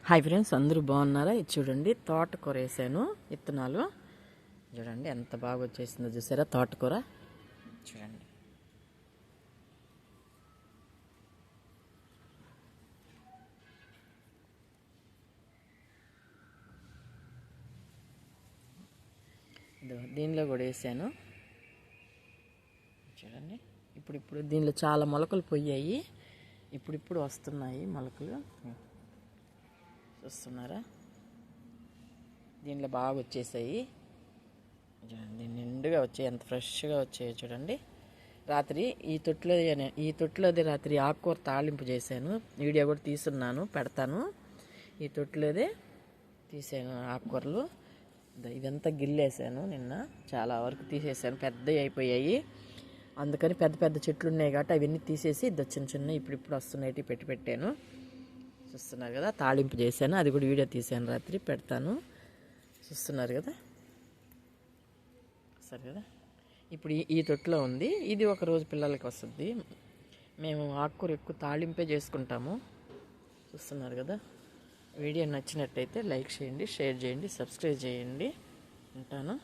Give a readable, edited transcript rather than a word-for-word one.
Hi friends, అందరూ బాగున్నారా? ఇది చూడండి, తోటకూర వేసాను విత్తనాలు. చూడండి ఎంత బాగా వచ్చేసిందో, చూసారా? తోటకూర చూడండి. దీనిలో కూడా వేసాను చూడండి. ఇప్పుడు దీనిలో చాలా మొలకలు పోయాయి, ఇప్పుడు వస్తున్నాయి మొలకలు. చూస్తున్నారా? దీనిలో బాగా వచ్చేసాయి చూడండి, నిండుగా వచ్చాయి, ఎంత ఫ్రెష్గా వచ్చాయి చూడండి. రాత్రి ఈ తొట్టులోదే రాత్రి ఆకుకూర తాళింపు చేశాను, వీడియో కూడా తీసున్నాను, పెడతాను. ఈ తొట్టులోదే తీసాను ఆకుకూరలు. ఇదంతా గిల్లేసాను, నిన్న చాలా వరకు తీసేసాను, పెద్దవి అయిపోయాయి. అందుకని పెద్ద పెద్ద చెట్లు ఉన్నాయి కాబట్టి అవన్నీ తీసేసి చిన్న చిన్న ఇప్పుడు వస్తున్నాయి పెట్టాను. చూస్తున్నారు కదా, తాళింపు చేశాను, అది కూడా వీడియో తీసాను, రాత్రి పెడతాను. చూస్తున్నారు కదా, సరే కదా. ఇప్పుడు ఈ తొట్టులో ఉంది, ఇది ఒక రోజు పిల్లలకి వస్తుంది. మేము ఆకుకూర ఎక్కువ తాళింపే చేసుకుంటాము. చూస్తున్నారు కదా. వీడియో నచ్చినట్టయితే లైక్ చేయండి, షేర్ చేయండి, సబ్స్క్రైబ్ చేయండి. ఉంటాను.